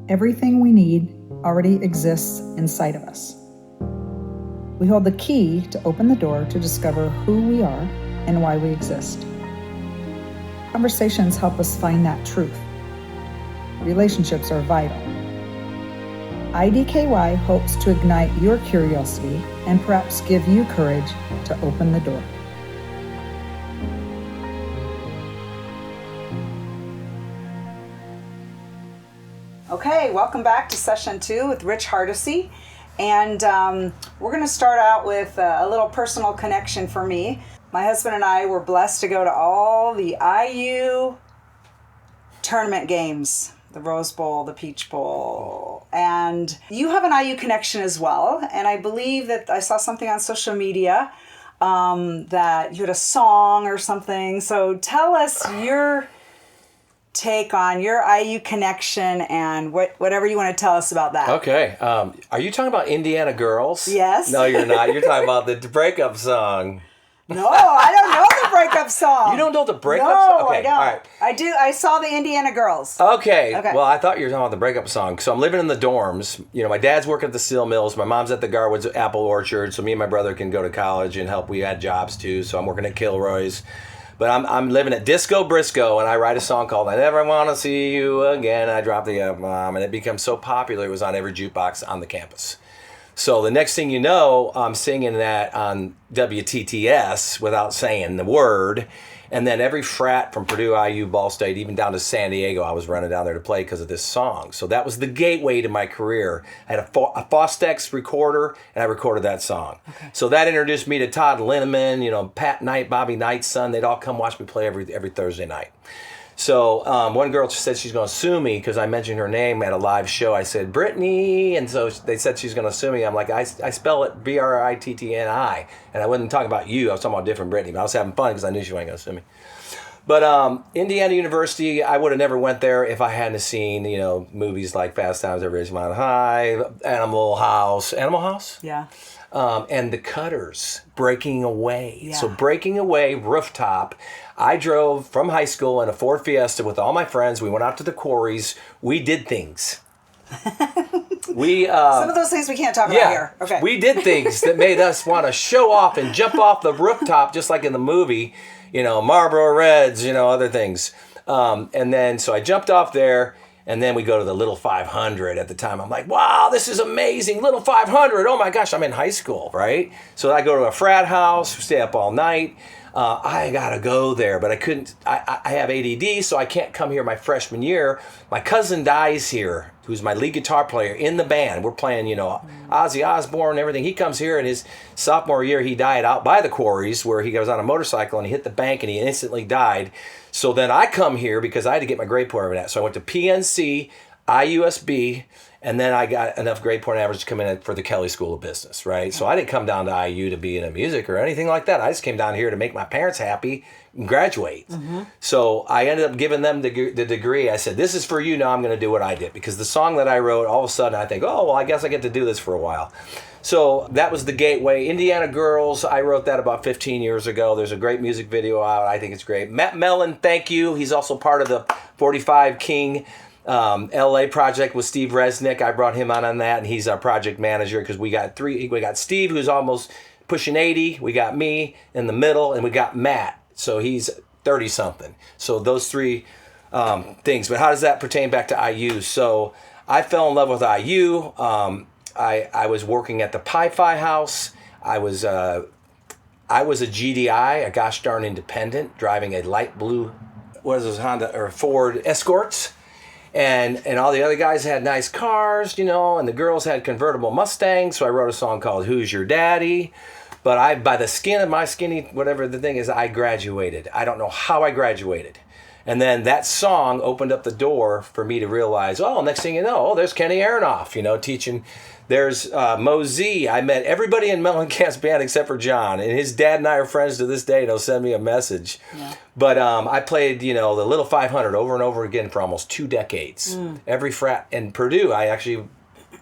Everything we need already exists inside of us. We hold the key to open the door to discover who we are and why we exist. Conversations help us find that truth. Relationships are vital. IDKY hopes to ignite your curiosity and perhaps give you courage to open the door. Okay, welcome back to session 2 with Rich Hardesty. And we're going to start out with a little personal connection for me. My husband and I were blessed to go to all the IU tournament games, the Rose Bowl, the Peach Bowl. And you have an IU connection as well. And I believe that I saw something on social media that you had a song or something. So tell us your take on your IU connection and whatever you want to tell us about that. Okay. Are you talking about Indiana Girls? Yes. No, you're not. You're talking about the breakup song. No, I don't know the breakup song. You don't know the breakup song? No, I don't. All right. I do. I saw the Indiana Girls. Okay. Well, I thought you were talking about the breakup song. So I'm living in the dorms. You know, my dad's working at the steel mills. My mom's at the Garwood's apple orchard. So me and my brother can go to college and help. We had jobs too. So I'm working at Kilroy's. But I'm living at Disco Briscoe, and I write a song called "I Never Want to See You Again." I dropped the F-bomb, and it became so popular it was on every jukebox on the campus. So the next thing you know, I'm singing that on WTTS without saying the word. And then every frat from Purdue, IU, Ball State, even down to San Diego, I was running down there to play because of this song. So that was the gateway to my career. I had a Fostex recorder, and I recorded that song. Okay. So that introduced me to Todd Linneman, you know, Pat Knight, Bobby Knight's son. They'd all come watch me play every Thursday night. So one girl said she's going to sue me because I mentioned her name at a live show. I said, Brittany. And so they said she's going to sue me. I'm like, I spell it Brittni. And I wasn't talking about you. I was talking about a different Brittany. But I was having fun because I knew she wasn't going to sue me. But Indiana University, I would have never went there if I hadn't seen, you know, movies like Fast Times at Ridgemont High, Animal House. Animal House? Yeah. And The Cutters, Breaking Away. Yeah. So Breaking Away, rooftop. I drove from high school in a Ford Fiesta with all my friends. We went out to the quarries. We did things. Some of those things we can't talk about here. Okay. We did things that made us want to show off and jump off the rooftop just like in the movie, you know, Marlboro Reds, you know, other things. And then, so I jumped off there. And then we go to the Little 500 at the time. I'm like, wow, this is amazing. Little 500. Oh my gosh, I'm in high school, right? So I go to a frat house, stay up all night. I got to go there, but I couldn't. I have ADD, so I can't come here my freshman year. My cousin Dies here, who's my lead guitar player in the band. We're playing, you know, Ozzy Osbourne and everything. He comes here, and his sophomore year, he died out by the quarries where he was on a motorcycle, and he hit the bank, and he instantly died. So then I come here because I had to get my grade point over that. So I went to PNC, IUSB, and then I got enough grade point average to come in for the Kelly School of Business, right? So I didn't come down to IU to be in music or anything like that. I just came down here to make my parents happy and graduate. Mm-hmm. So I ended up giving them the degree. I said, this is for you, now I'm going to do what I did. Because the song that I wrote, all of a sudden I think, oh, well, I guess I get to do this for a while. So that was the gateway. Indiana Girls, I wrote that about 15 years ago. There's a great music video out. I think it's great. Matt Mellon, thank you. He's also part of the 45 King LA project with Steve Resnick. I brought him on that, and he's our project manager because we got Steve, who's almost pushing 80. We got me in the middle, and we got Matt. So he's 30-something. So those three things. But how does that pertain back to IU? So I fell in love with IU. I was working at the Pi-Fi house. I was a GDI, a gosh darn independent, driving a light blue, Honda or Ford Escorts. And all the other guys had nice cars, you know, and the girls had convertible Mustangs. So I wrote a song called Who's Your Daddy? But by the skin of my skinny, whatever the thing is, I graduated. I don't know how I graduated. And then that song opened up the door for me to realize, oh, next thing you know, there's Kenny Aronoff, you know, teaching. There's Mo Z. I met everybody in Mellencamp's band except for John. And his dad and I are friends to this day. They'll send me a message. Yeah. But I played, you know, the Little 500 over and over again for almost 2 decades. Every frat. In Purdue, I actually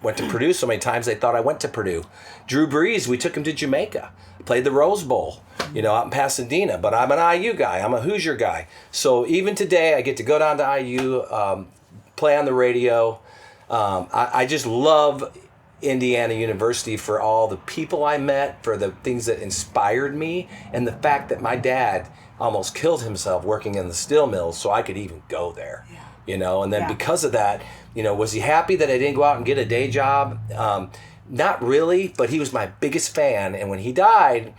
went to Purdue so many times they thought I went to Purdue. Drew Brees, we took him to Jamaica. Played the Rose Bowl, you know, out in Pasadena. But I'm an IU guy. I'm a Hoosier guy. So even today, I get to go down to IU, play on the radio. I just love Indiana University for all the people I met, for the things that inspired me, and the fact that my dad almost killed himself working in the steel mills so I could even go there. Yeah. You know, and then Yeah. because of that, you know, was he happy that I didn't go out and get a day job? Not really, but he was my biggest fan. And when he died,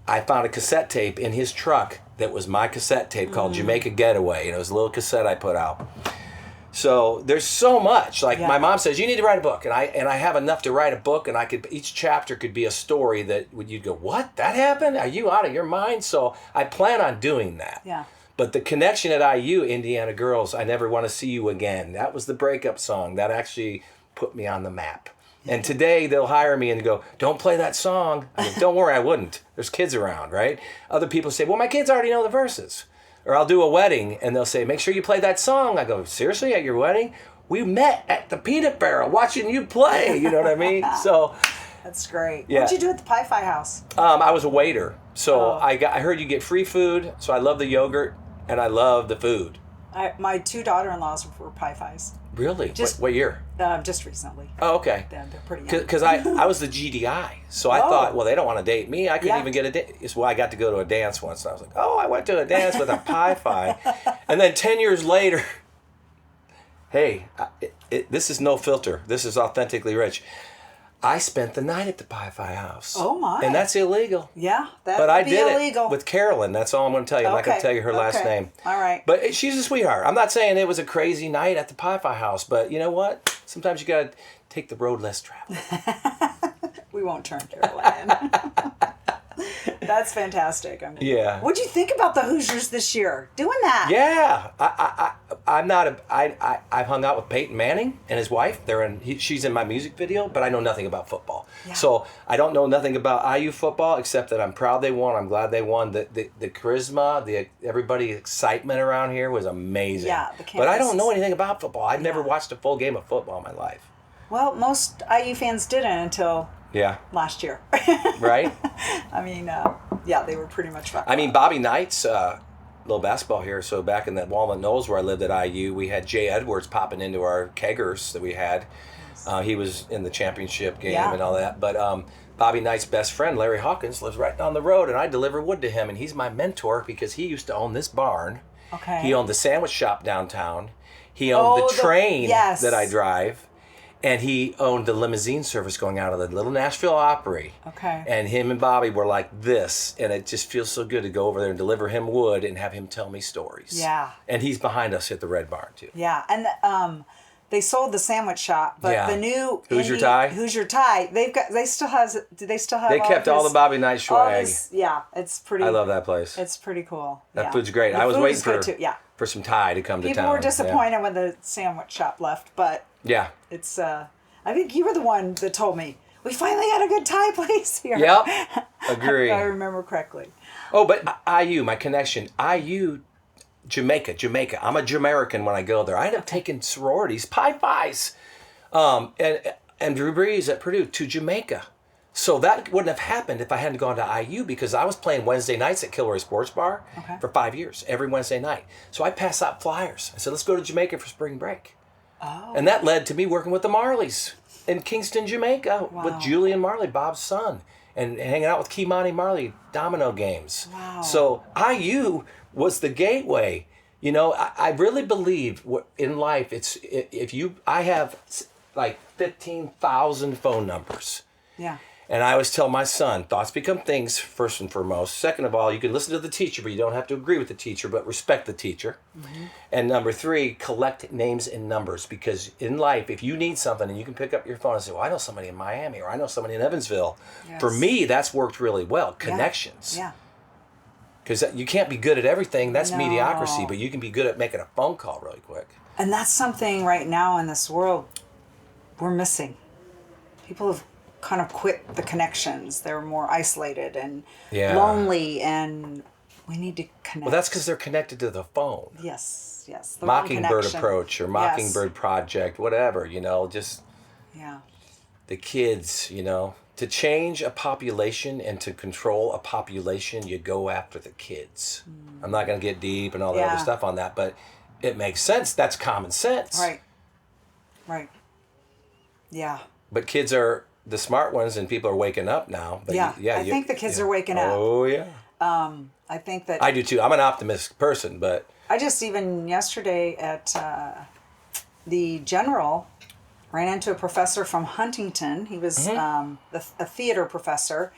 I found a cassette tape in his truck that was my cassette tape called Jamaica Getaway. And it was a little cassette I put out. So there's so much. Like my mom says, you need to write a book, and I have enough to write a book, and each chapter could be a story that you'd go, what? That happened? Are you out of your mind? So I plan on doing that. Yeah. But the connection at IU, Indiana Girls, I Never Want to See You Again, that was the breakup song. That actually put me on the map. And today they'll hire me and go, don't play that song. I mean, don't worry, I wouldn't. There's kids around, right? Other people say, well, my kids already know the verses. Or I'll do a wedding and they'll say, make sure you play that song. I go, seriously, at your wedding? We met at the Peanut Barrel watching you play. You know what I mean? So That's great. Yeah. What'd you do at the Pie Fi House? I was a waiter. So Oh. I heard you get free food. So I love the yogurt and I love the food. My 2 daughter-in-laws were Pie Fi's. Really? Just- What year? Just recently. Oh, okay. They're pretty young. Because I was the GDI, so I Oh. thought, well, they don't want to date me. I couldn't Yeah. even get a date. Well, I got to go to a dance once, and I was like, oh, I went to a dance with a Pie Fi. And then 10 years later, hey, this is no filter. This is authentically rich. I spent the night at the Pie Fi house. Oh, my. And that's illegal. Yeah, that But would I be did illegal. it with Carolyn. That's all I'm going to tell you. I'm not going to tell you her last Okay. name. All right. But she's a sweetheart. I'm not saying it was a crazy night at the Pie Fi house, but you know what? Sometimes you got to take the road less traveled. We won't turn Caroline. That's fantastic. Yeah. What'd you think about the Hoosiers this year doing that? Yeah, I've hung out with Peyton Manning and his wife. She's in my music video, but I know nothing about football. Yeah. So I don't know nothing about IU football except that I'm proud they won. I'm glad they won. The charisma, everybody excitement around here was amazing. Yeah, the but I don't campus know is- anything about football. I've never Yeah. watched a full game of football in my life. Well, most IU fans didn't until Yeah, last year. right. I mean, they were pretty much rock. I mean, Bobby Knight's little basketball here. So back in that Walnut Knolls where I lived at IU, we had Jay Edwards popping into our keggers that we had. He was in the championship game Yeah. and all that. But Bobby Knight's best friend, Larry Hawkins, lives right down the road, and I deliver wood to him. And he's my mentor because he used to own this barn. Okay. He owned the sandwich shop downtown. He owned the train yes. that I drive. And he owned the limousine service going out of the Little Nashville Opry. Okay. And him and Bobby were like this. And it just feels so good to go over there and deliver him wood and have him tell me stories. Yeah. And he's behind us at the Red Barn, too. Yeah, and they sold the sandwich shop, but Yeah. the new Hoosier Tie? Hoosier Tie, they still have. Do they still have? They kept all the Bobby Knight swag. Yeah, it's pretty. I love that place. It's pretty cool. That yeah. food's great. The I was food waiting is good for too. Yeah. for some Thai to come to People town. were disappointed when the sandwich shop left, but Yeah. it's. I think you were the one that told me we finally had a good Thai place here. Yep. Agree. I remember correctly. Oh, but IU, my connection. IU, Jamaica. I'm a Jamaican when I go there. I end up taking sororities, Pi Phis, and Drew Brees at Purdue to Jamaica. So that wouldn't have happened if I hadn't gone to IU because I was playing Wednesday nights at Kilroy Sports Bar Okay. for 5 years, every Wednesday night. So I passed out flyers. I said, let's go to Jamaica for spring break. Oh. And that led to me working with the Marleys in Kingston, Jamaica, with Wow. Julian Marley, Bob's son, and hanging out with Kimani Marley, domino games. Wow. So IU was the gateway. You know, I really believe in life, I have like 15,000 phone numbers. Yeah. And I always tell my son, thoughts become things, first and foremost. Second of all, you can listen to the teacher, but you don't have to agree with the teacher, but respect the teacher. Mm-hmm. And number 3, collect names and numbers. Because in life, if you need something and you can pick up your phone and say, well, I know somebody in Miami or I know somebody in Evansville. Yes. For me, that's worked really well. Connections. Yeah. Because you can't be good at everything. That's No. mediocrity. But you can be good at making a phone call really quick. And that's something right now in this world we're missing. People have kind of quit the connections. They're more isolated and Yeah. lonely, and we need to connect. Well, that's because they're connected to the phone. Yes. The wrong Mockingbird connection. approach or Mockingbird project, whatever, just... Yes. Yeah. the kids, to change a population and to control a population, you go after the kids. I'm not going to get deep and all that Yeah. other stuff on that, but it makes sense. That's common sense. Right. Yeah. But kids are the smart ones, and people are waking up now. But I think the kids are waking up. Oh, yeah. I think that... I do, too. I'm an optimistic person, but... I just even yesterday at the General ran into a professor from Huntington. He was a theater professor,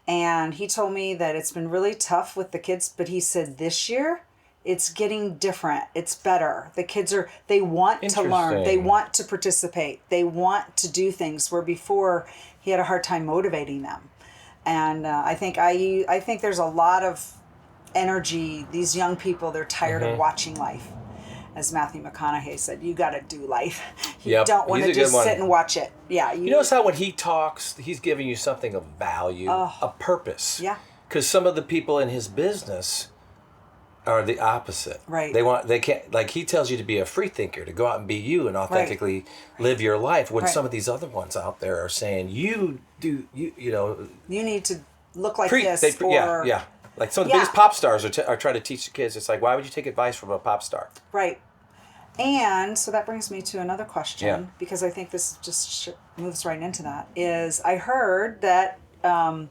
and he told me that it's been really tough with the kids, but he said this year it's getting different. It's better. The kids they want to learn. They want to participate. They want to do things where before he had a hard time motivating them. And I think there's a lot of energy. These young people, they're tired of watching life. As Matthew McConaughey said, you got to do life. You don't want to just sit and watch it. Yeah. You notice how when he talks, he's giving you something of value, a purpose. Yeah. Because some of the people in his business are the opposite. Right. They can't, like he tells you to be a free thinker, to go out and be you and authentically live your life. When some of these other ones out there are saying, you need to look like this. Yeah. Like some of the biggest pop stars are trying to teach the kids. It's like, why would you take advice from a pop star? Right. And so that brings me to another question, Yeah. because I think this just moves right into that, is I heard that you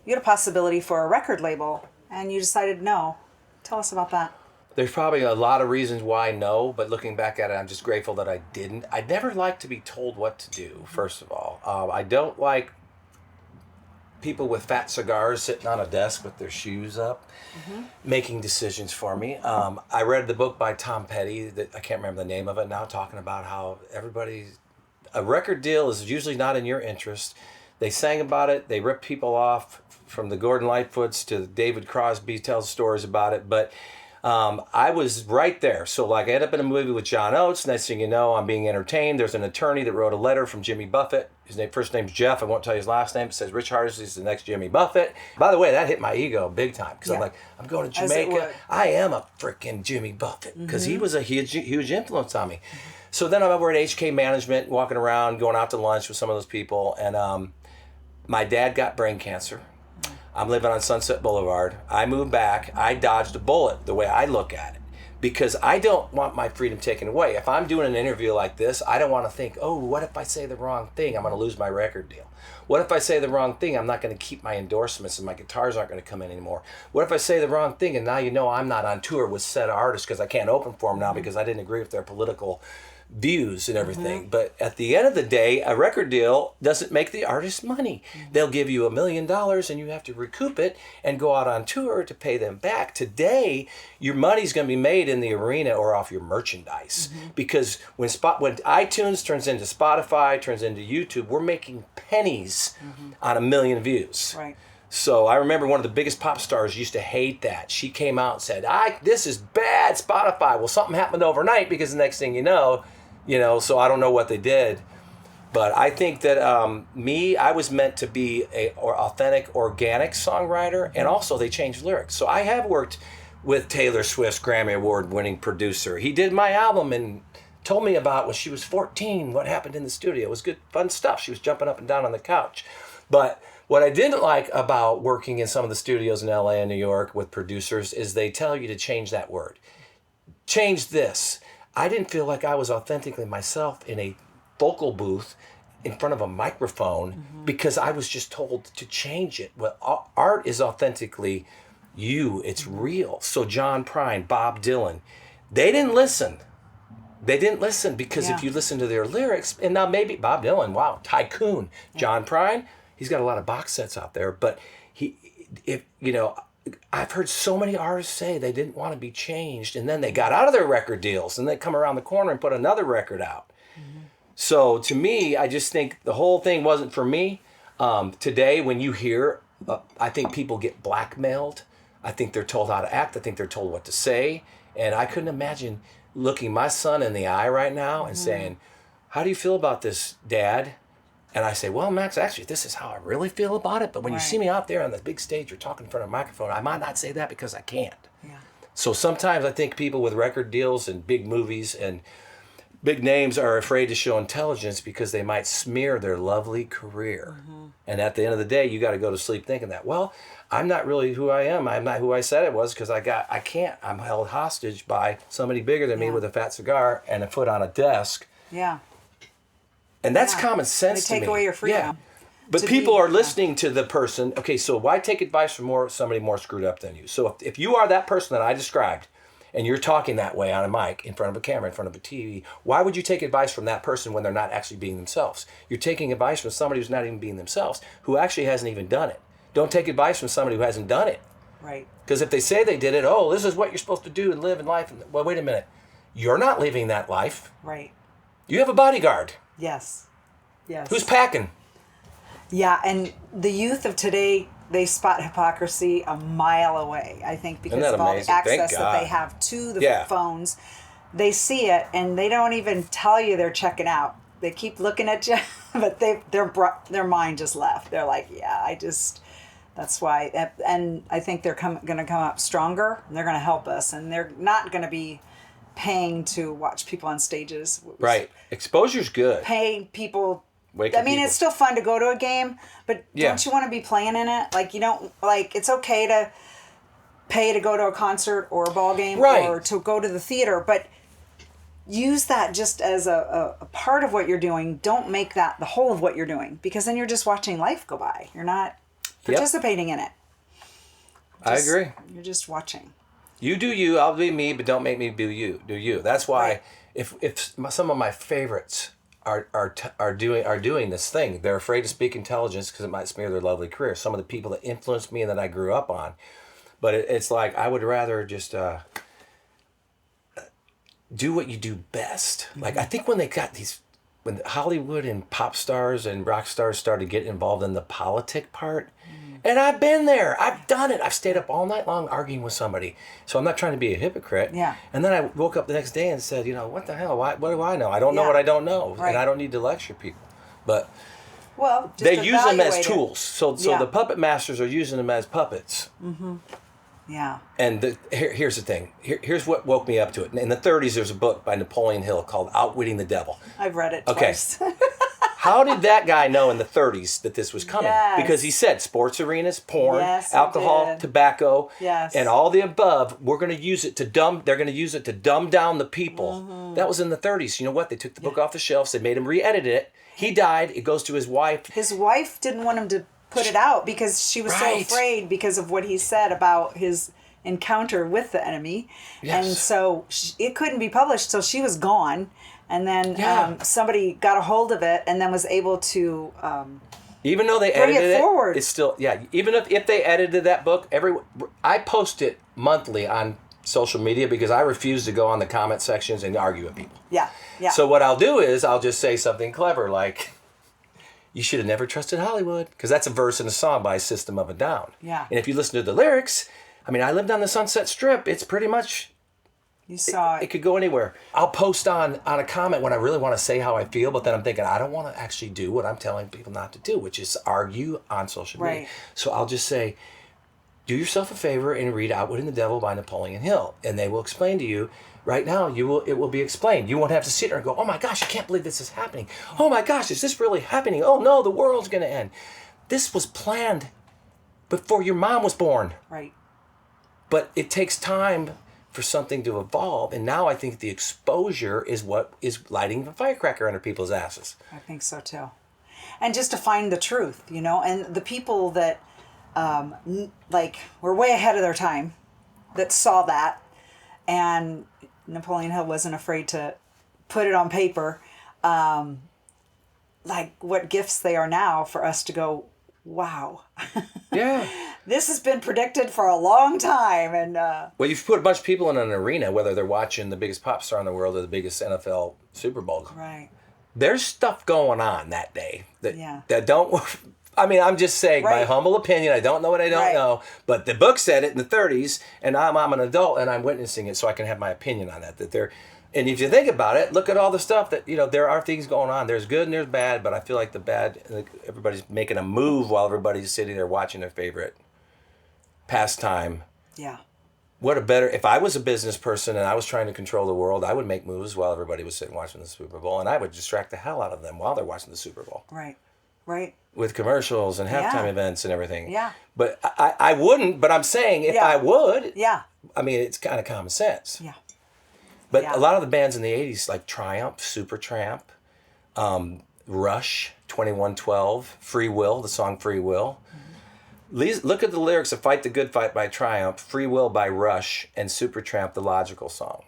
had a possibility for a record label, and you decided no. Tell us about that. There's probably a lot of reasons why no, but looking back at it, I'm just grateful that I didn't. I never like to be told what to do, first of all. I don't like people with fat cigars sitting on a desk with their shoes up, making decisions for me. I read the book by Tom Petty, that I can't remember the name of it now, talking about how a record deal is usually not in your interest. They sang about it. They ripped people off, from the Gordon Lightfoots to David Crosby tells stories about it. But I was right there. So like I ended up in a movie with John Oates. Next thing you know, I'm being entertained. There's an attorney that wrote a letter from Jimmy Buffett. His first name's Jeff. I won't tell you his last name. It says Rich Hardesty is the next Jimmy Buffett. By the way, that hit my ego big time, because I'm like, I'm going to Jamaica. I am a freaking Jimmy Buffett, because he was a huge influence on me. So then I'm over at HK Management, walking around, going out to lunch with some of those people, and my dad got brain cancer. I'm living on Sunset Boulevard. I moved back. I dodged a bullet, the way I look at it, because I don't want my freedom taken away. If I'm doing an interview like this, I don't want to think, oh, what if I say the wrong thing? I'm going to lose my record deal. What if I say the wrong thing? I'm not going to keep my endorsements and my guitars aren't going to come in anymore. What if I say the wrong thing and now I'm not on tour with said artists because I can't open for them now because I didn't agree with their political views and everything. But at the end of the day, a record deal doesn't make the artist money. They'll give you $1 million and you have to recoup it and go out on tour to pay them back. Today, your money's going to be made in the arena or off your merchandise, because when iTunes turns into Spotify, turns into YouTube, we're making pennies on 1 million views. Right. So I remember one of the biggest pop stars used to hate that. She came out and said, this is bad, Spotify. Well, something happened overnight, because the next thing you know, so I don't know what they did. But I think that I was meant to be an authentic, organic songwriter, and also they changed lyrics. So I have worked with Taylor Swift's Grammy Award-winning producer. He did my album and told me about when she was 14, what happened in the studio. It was good, fun stuff. She was jumping up and down on the couch. But what I didn't like about working in some of the studios in LA and New York with producers is they tell you to change that word. Change this. I didn't feel like I was authentically myself in a vocal booth in front of a microphone, because I was just told to change it. Well, art is authentically you. It's real. So John Prine, Bob Dylan, they didn't listen. Because if you listen to their lyrics, and now maybe Bob Dylan, wow, tycoon. John Prine, he's got a lot of box sets out there, but I've heard so many artists say they didn't want to be changed, and then they got out of their record deals, and they come around the corner and put another record out. So to me, I just think the whole thing wasn't for me. Today, when you hear, I think people get blackmailed. I think they're told how to act. I think they're told what to say. And I couldn't imagine looking my son in the eye right now and saying, how do you feel about this, Dad? And I say, well, Max, actually, this is how I really feel about it. But when you see me out there on the big stage or talking in front of a microphone, I might not say that because I can't. Yeah. So sometimes I think people with record deals and big movies and big names are afraid to show intelligence because they might smear their lovely career. And at the end of the day, you got to go to sleep thinking that, well, I'm not really who I am. I'm not who I said it was, because I can't. I'm held hostage by somebody bigger than me with a fat cigar and a foot on a desk. Yeah. And that's Yeah. common sense to They me. take away your freedom. Yeah. But to people be- are listening to the person. Okay, so why take advice from somebody more screwed up than you? So if you are that person that I described, and you're talking that way on a mic, in front of a camera, in front of a TV, why would you take advice from that person when they're not actually being themselves? You're taking advice from somebody who's not even being themselves, who actually hasn't even done it. Don't take advice from somebody who hasn't done it. Right. Because if they say they did it, oh, this is what you're supposed to do and live in life. Well, wait a minute. You're not living that life. Right. You have a bodyguard. Yes. Yes. Who's packing? Yeah, and the youth of today, they spot hypocrisy a mile away, I think, because Isn't that of all the amazing? Thank access that they God. have to the Yeah. phones. They see it, and they don't even tell you they're checking out. They keep looking at you, but their mind just left. They're like, yeah, that's why. And I think they're going to come up stronger, and they're going to help us, and they're not going to be paying to watch people on stages. Right. Exposure's good. Paying people. Waking I mean, people. it's still fun to go to a game, but Yeah. don't you want to be playing in it? Like, you don't, like, it's okay to pay to go to a concert or a ball game Right. or to go to the theater, but use that just as a part of what you're doing. Don't make that the whole of what you're doing, because then you're just watching life go by. You're not participating in it. I agree. You're just watching. You do you, I'll be me, but don't make me do you. That's why Right. if some of my favorites are doing this thing, they're afraid to speak intelligence because it might smear their lovely career. Some of the people that influenced me and that I grew up on, but it's like I would rather just do what you do best. Like I think when when Hollywood and pop stars and rock stars started getting involved in the politic part. And I've been there. I've done it. I've stayed up all night long arguing with somebody. So I'm not trying to be a hypocrite. Yeah. And then I woke up the next day and said, what the hell? What do I know? I don't know what I don't know. Right. And I don't need to lecture people. But Well, just they use them as evaluate it. tools. So Yeah. the puppet masters are using them as puppets. Yeah. And here's the thing. Here's what woke me up to it. In the 30s, there's a book by Napoleon Hill called Outwitting the Devil. I've read it Okay. twice. How did that guy know in the 30s that this was coming? Yes. Because he said sports arenas, porn, Yes, he alcohol, did. tobacco, Yes. and all the above. They're going to use it to dumb down the people. Mm-hmm. That was in the 30s. You know what? They took the book off the shelves. They made him re-edit it. He died. It goes to his wife. His wife didn't want him to put it out because she was Right. so afraid because of what he said about his encounter with the enemy. Yes. And so it couldn't be published, so she was gone. And then Yeah. somebody got a hold of it and then was able to Even though they Bring it edited forward. it's still, even if they edited that book, I post it monthly on social media because I refuse to go on the comment sections and argue with people. yeah. So what I'll do is I'll just say something clever like, you should have never trusted Hollywood. Because that's a verse in a song by System of a Down. Yeah. And if you listen to the lyrics, I mean, I lived on the Sunset Strip. It's pretty much, You saw it could go anywhere. I'll post on a comment when I really want to say how I feel, but then I'm thinking, I don't want to actually do what I'm telling people not to do, which is argue on social media. Right. So I'll just say, do yourself a favor and read Outwitting the Devil by Napoleon Hill. And they will explain to you. Right now, it will be explained. You won't have to sit there and go, oh my gosh, I can't believe this is happening. Oh my gosh, is this really happening? Oh no, the world's going to end. This was planned before your mom was born. Right. But it takes time for something to evolve. And now I think the exposure is what is lighting the firecracker under people's asses. I think so too. And just to find the truth, and the people that were way ahead of their time that saw that, and Napoleon Hill wasn't afraid to put it on paper, like what gifts they are now for us to go, wow, Yeah. this has been predicted for a long time. And Well, you've put a bunch of people in an arena, whether they're watching the biggest pop star in the world or the biggest NFL Super Bowl. right. There's stuff going on that day Yeah. that don't. I mean, I'm just saying my Right. humble opinion. I don't know what I don't Right. know, but the book said it in the 30s, and I'm an adult and I'm witnessing it, so I can have my opinion on that. And if you think about it, look at all the stuff that there are things going on. There's good and there's bad, but I feel like the bad, everybody's making a move while everybody's sitting there watching their favorite pastime. Yeah. If I was a business person and I was trying to control the world, I would make moves while everybody was sitting watching the Super Bowl, and I would distract the hell out of them while they're watching the Super Bowl Right. Right. with commercials and halftime Yeah. events and everything. Yeah. But I wouldn't, but I'm saying if Yeah. I would, Yeah. I mean, it's kind of common sense. Yeah. But Yeah. a lot of the bands in the 80s, like Triumph, Supertramp, Rush, 2112, Free Will, the song Free Will. Look at the lyrics of Fight the Good Fight by Triumph, Free Will by Rush, and Supertramp, the Logical Song.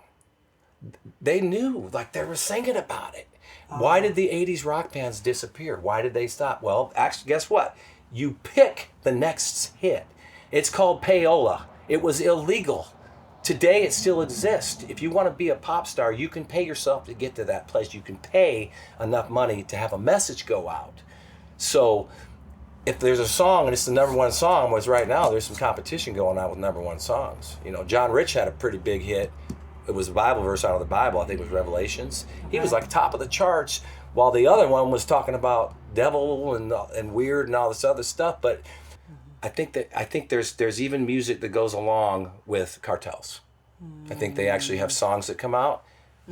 They knew, like they were singing about it. Why did the 80s rock bands disappear? Why did they stop? Well, actually, guess what? You pick the next hit. It's called payola. It was illegal. Today, it still exists. If you want to be a pop star, you can pay yourself to get to that place. You can pay enough money to have a message go out. So if there's a song and it's the number one song, whereas right now there's some competition going on with number one songs. You know, John Rich had a pretty big hit. It was a Bible verse out of the Bible. I think it was Revelations. He was like top of the charts, while the other one was talking about devil and weird and all this other stuff. But I think there's even music that goes along with cartels. I think they actually have songs that come out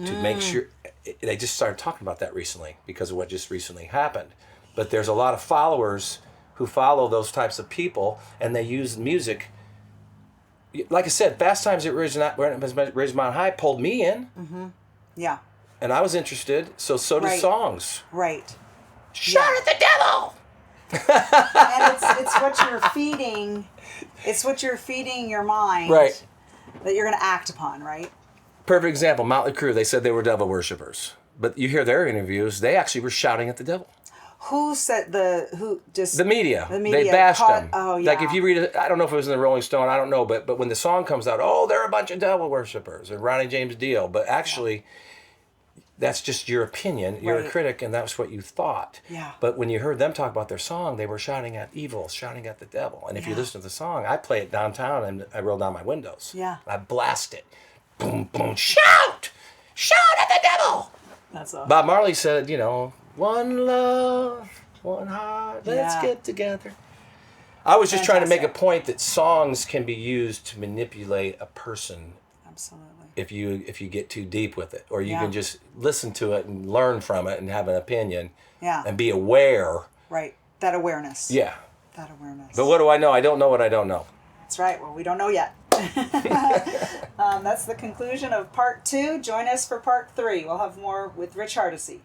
to make sure. They just started talking about that recently because of what just recently happened. But there's a lot of followers who follow those types of people, and they use music. Like I said, Fast Times at Ridgemont High pulled me in. Yeah. And I was interested, so do songs. Right. Shout at the devil! And it's what you're feeding. It's what you're feeding your mind. Right. That you're going to act upon, right? Perfect example, Motley Crue, they said they were devil worshippers. But you hear their interviews, they actually were shouting at the devil. Who said The media. The media They bashed them. Oh, yeah. Like if you read it, I don't know if it was in the Rolling Stone, I don't know, but when the song comes out, oh, they're a bunch of devil worshippers, and Ronnie James Dio. But actually, that's just your opinion. You're a critic, and that's what you thought. Yeah. But when you heard them talk about their song, they were shouting at evil, shouting at the devil. And if you listen to the song, I play it downtown, and I roll down my windows. Yeah. I blast it. Boom, boom, shout! Shout at the devil! That's awesome. Bob Marley said, one love, one heart, let's get together. I was just trying to make a point that songs can be used to manipulate a person. Absolutely. If you get too deep with it, or you can just listen to it and learn from it and have an opinion. Yeah. And be aware. Right. That awareness. Yeah. That awareness. But what do I know? I don't know what I don't know. That's right. Well, we don't know yet. That's the conclusion of part 2. Join us for part 3. We'll have more with Rich Hardesty.